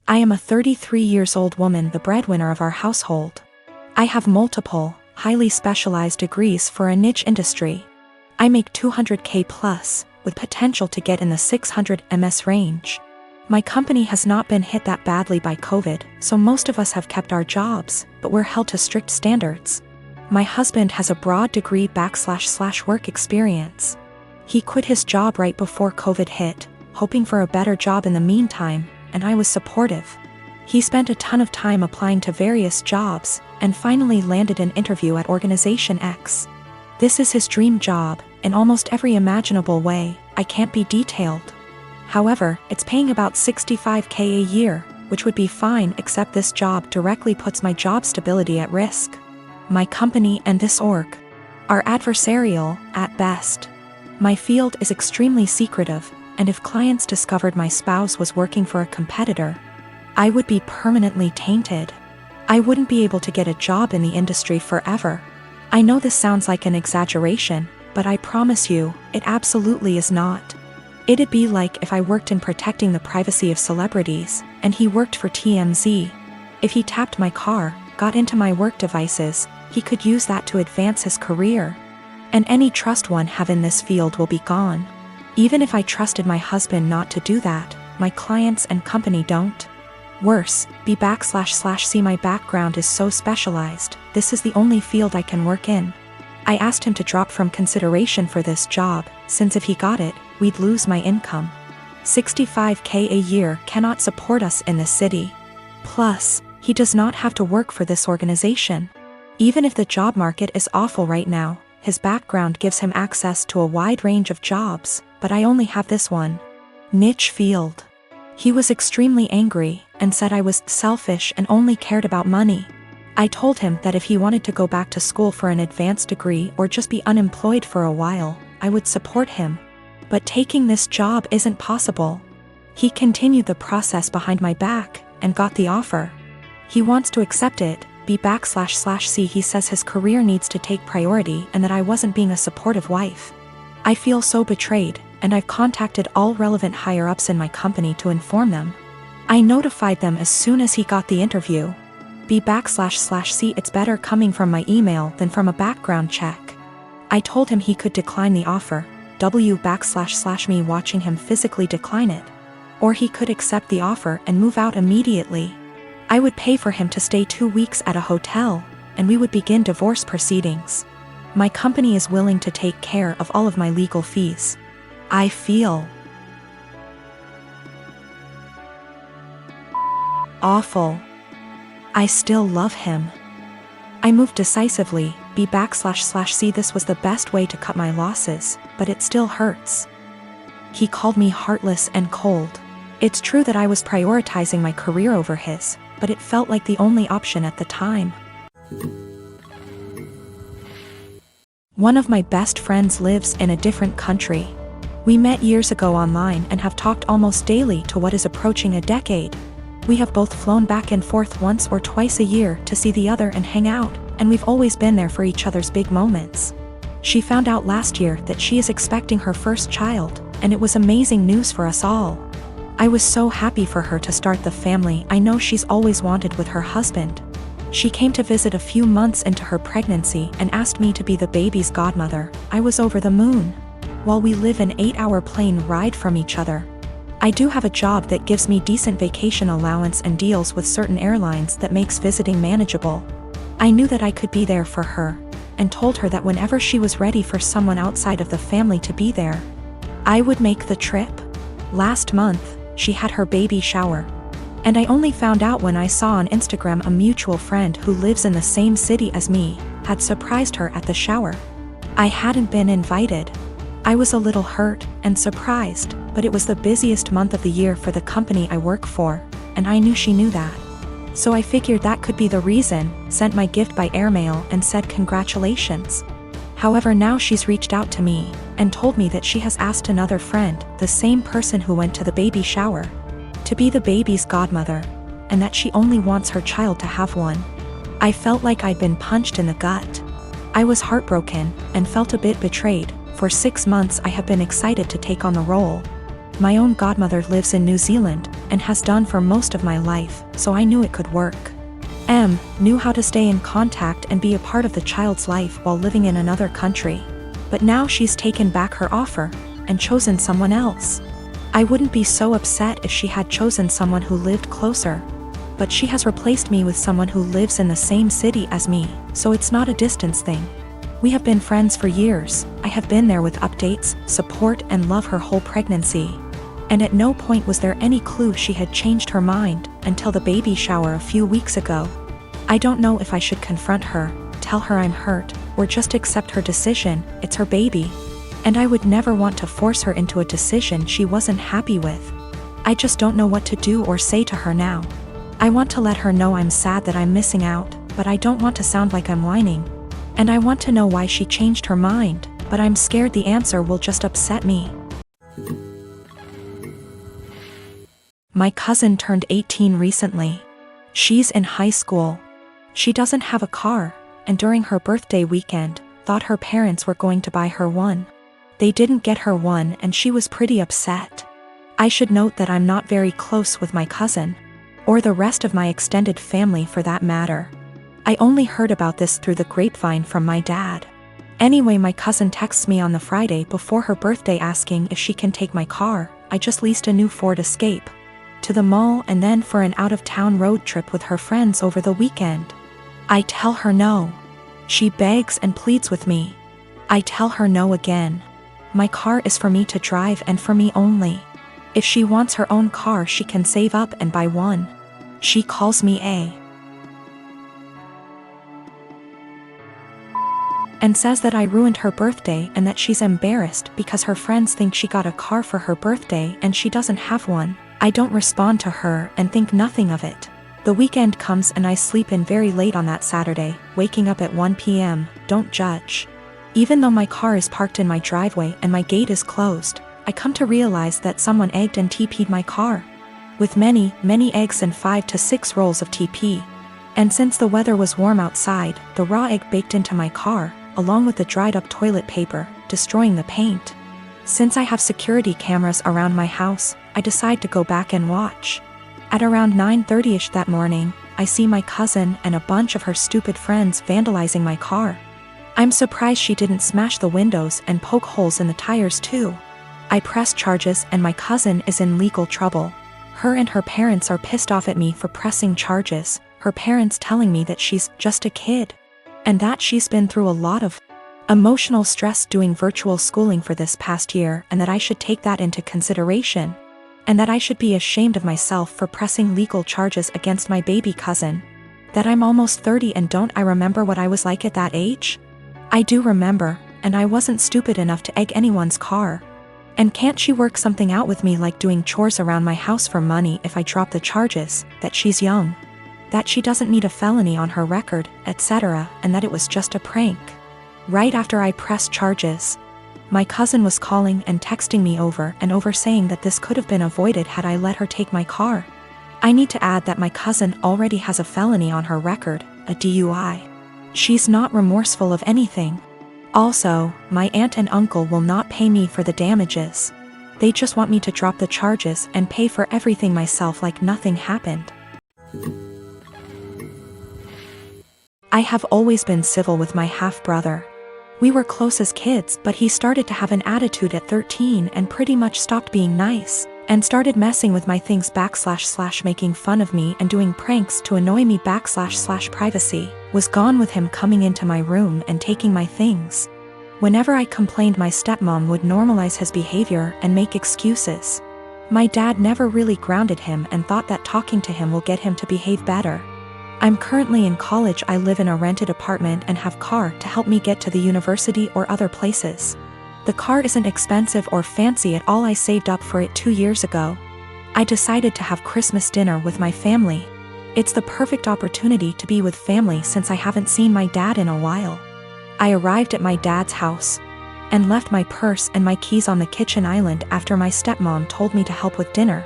I am a 33 years old woman, the breadwinner of our household. I have multiple, highly specialized degrees for a niche industry. I make $200K plus, with potential to get in the $600 ms range. My company has not been hit that badly by COVID, so most of us have kept our jobs, but we're held to strict standards. My husband has a broad degree / work experience. He quit his job right before COVID hit, hoping for a better job in the meantime, and I was supportive. He spent a ton of time applying to various jobs, and finally landed an interview at Organization X. This is his dream job, in almost every imaginable way. I can't be detailed. However, it's paying about $65K a year, which would be fine, except this job directly puts my job stability at risk. My company and this org are adversarial, at best. My field is extremely secretive, and if clients discovered my spouse was working for a competitor, I would be permanently tainted. I wouldn't be able to get a job in the industry forever. I know this sounds like an exaggeration, but I promise you, it absolutely is not. It'd be like if I worked in protecting the privacy of celebrities, and he worked for TMZ. If he tapped my car, got into my work devices, he could use that to advance his career. And any trust one have in this field will be gone. Even if I trusted my husband not to do that, my clients and company don't. Worse, B//C my background is so specialized, this is the only field I can work in. I asked him to drop from consideration for this job, since if he got it, we'd lose my income. $65K a year cannot support us in this city. Plus, he does not have to work for this organization. Even if the job market is awful right now, his background gives him access to a wide range of jobs, but I only have this one niche field. He was extremely angry, and said I was selfish and only cared about money. I told him that if he wanted to go back to school for an advanced degree or just be unemployed for a while, I would support him. But taking this job isn't possible. He continued the process behind my back, and got the offer. He wants to accept it, B//C. He says his career needs to take priority and that I wasn't being a supportive wife. I feel so betrayed, and I've contacted all relevant higher-ups in my company to inform them. I notified them as soon as he got the interview. B//C. It's better coming from my email than from a background check. I told him he could decline the offer, W// me watching him physically decline it. Or he could accept the offer and move out immediately. I would pay for him to stay 2 weeks at a hotel, and we would begin divorce proceedings. My company is willing to take care of all of my legal fees. I feel awful. I still love him. I moved decisively, B//C. This was the best way to cut my losses, but it still hurts. He called me heartless and cold. It's true that I was prioritizing my career over his, but it felt like the only option at the time. One of my best friends lives in a different country. We met years ago online and have talked almost daily to what is approaching a decade. We have both flown back and forth once or twice a year to see the other and hang out, and we've always been there for each other's big moments. She found out last year that she is expecting her first child, and it was amazing news for us all. I was so happy for her to start the family I know she's always wanted with her husband. She came to visit a few months into her pregnancy and asked me to be the baby's godmother. I was over the moon. While we live an 8-hour plane ride from each other. I do have a job that gives me decent vacation allowance and deals with certain airlines that makes visiting manageable. I knew that I could be there for her, and told her that whenever she was ready for someone outside of the family to be there, I would make the trip. Last month, she had her baby shower. And I only found out when I saw on Instagram a mutual friend who lives in the same city as me, had surprised her at the shower. I hadn't been invited. I was a little hurt and surprised, but it was the busiest month of the year for the company I work for, and I knew she knew that. So I figured that could be the reason, sent my gift by airmail and said congratulations. However, now she's reached out to me, and told me that she has asked another friend, the same person who went to the baby shower, to be the baby's godmother, and that she only wants her child to have one. I felt like I'd been punched in the gut. I was heartbroken, and felt a bit betrayed. For 6 months I have been excited to take on the role. My own godmother lives in New Zealand, and has done for most of my life, so I knew it could work. M knew how to stay in contact and be a part of the child's life while living in another country. But now she's taken back her offer and chosen someone else. I wouldn't be so upset if she had chosen someone who lived closer. But she has replaced me with someone who lives in the same city as me, so it's not a distance thing. We have been friends for years. I have been there with updates, support, and love her whole pregnancy. And at no point was there any clue she had changed her mind until the baby shower a few weeks ago. I don't know if I should confront her, tell her I'm hurt, or just accept her decision. It's her baby. And I would never want to force her into a decision she wasn't happy with. I just don't know what to do or say to her now. I want to let her know I'm sad that I'm missing out, but I don't want to sound like I'm whining. And I want to know why she changed her mind, but I'm scared the answer will just upset me. My cousin turned 18 recently. She's in high school. She doesn't have a car, and during her birthday weekend, thought her parents were going to buy her one. They didn't get her one and she was pretty upset. I should note that I'm not very close with my cousin, or the rest of my extended family for that matter. I only heard about this through the grapevine from my dad. Anyway, my cousin texts me on the Friday before her birthday asking if she can take my car. I just leased a new Ford Escape. To the mall and then for an out-of-town road trip with her friends over the weekend. I tell her no. She begs and pleads with me. I tell her no again. My car is for me to drive and for me only. If she wants her own car, she can save up and buy one. She calls me and says that I ruined her birthday and that she's embarrassed because her friends think she got a car for her birthday and she doesn't have one. I don't respond to her and think nothing of it. The weekend comes and I sleep in very late on that Saturday, waking up at 1 p.m. Don't judge. Even though my car is parked in my driveway and my gate is closed, I come to realize that someone egged and TP'd my car. With many, many eggs and 5 to 6 rolls of TP. And since the weather was warm outside, the raw egg baked into my car, along with the dried up toilet paper, destroying the paint. Since I have security cameras around my house, I decide to go back and watch. At around 9:30ish that morning, I see my cousin and a bunch of her stupid friends vandalizing my car. I'm surprised she didn't smash the windows and poke holes in the tires too. I press charges and my cousin is in legal trouble. Her and her parents are pissed off at me for pressing charges, her parents telling me that she's just a kid. And that she's been through a lot of emotional stress doing virtual schooling for this past year and that I should take that into consideration. And that I should be ashamed of myself for pressing legal charges against my baby cousin. That I'm almost 30 and don't I remember what I was like at that age? I do remember, and I wasn't stupid enough to egg anyone's car. And can't she work something out with me like doing chores around my house for money if I drop the charges, that she's young? That she doesn't need a felony on her record, etc., and that it was just a prank. Right after I pressed charges, my cousin was calling and texting me over and over saying that this could have been avoided had I let her take my car. I need to add that my cousin already has a felony on her record, a DUI. She's not remorseful of anything. Also, my aunt and uncle will not pay me for the damages. They just want me to drop the charges and pay for everything myself like nothing happened. I have always been civil with my half-brother. We were close as kids, but he started to have an attitude at 13 and pretty much stopped being nice, and started messing with my things / making fun of me and doing pranks to annoy me / privacy, was gone with him coming into my room and taking my things. Whenever I complained, my stepmom would normalize his behavior and make excuses. My dad never really grounded him and thought that talking to him will get him to behave better. I'm currently in college. I live in a rented apartment and have car to help me get to the university or other places. The car isn't expensive or fancy at all. I saved up for it 2 years ago. I decided to have Christmas dinner with my family. It's the perfect opportunity to be with family since I haven't seen my dad in a while. I arrived at my dad's house and left my purse and my keys on the kitchen island after my stepmom told me to help with dinner.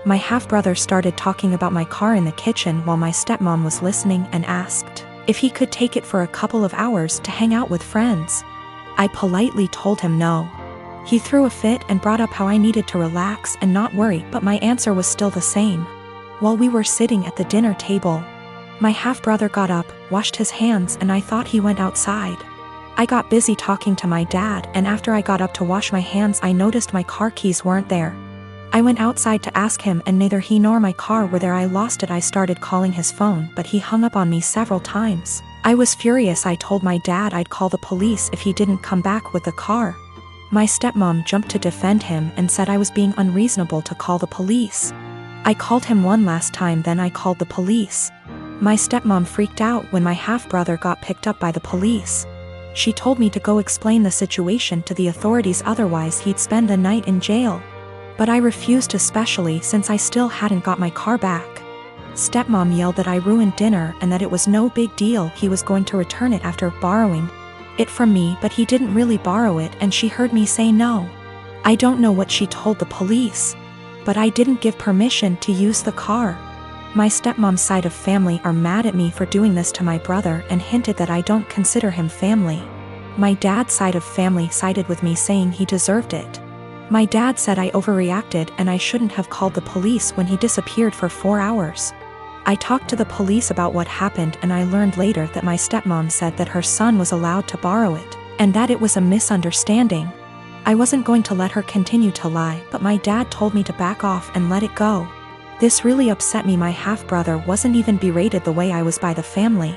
My half-brother started talking about my car in the kitchen while my stepmom was listening and asked if he could take it for a couple of hours to hang out with friends. I politely told him no. He threw a fit and brought up how I needed to relax and not worry, but my answer was still the same. While we were sitting at the dinner table, my half-brother got up, washed his hands, and I thought he went outside. I got busy talking to my dad, and after I got up to wash my hands I noticed my car keys weren't there. I went outside to ask him and neither he nor my car were there. I lost it. I started calling his phone, but he hung up on me several times. I was furious. I told my dad I'd call the police if he didn't come back with the car. My stepmom jumped to defend him and said I was being unreasonable to call the police. I called him one last time, then I called the police. My stepmom freaked out when my half-brother got picked up by the police. She told me to go explain the situation to the authorities, otherwise he'd spend the night in jail. But I refused, especially since I still hadn't got my car back. Stepmom yelled that I ruined dinner and that it was no big deal, he was going to return it after borrowing it from me, but he didn't really borrow it, and she heard me say no. I don't know what she told the police, but I didn't give permission to use the car. My stepmom's side of family are mad at me for doing this to my brother and hinted that I don't consider him family. My dad's side of family sided with me, saying he deserved it. My dad said I overreacted and I shouldn't have called the police when he disappeared for 4 hours. I talked to the police about what happened, and I learned later that my stepmom said that her son was allowed to borrow it, and that it was a misunderstanding. I wasn't going to let her continue to lie, but my dad told me to back off and let it go. This really upset me. My half-brother wasn't even berated the way I was by the family.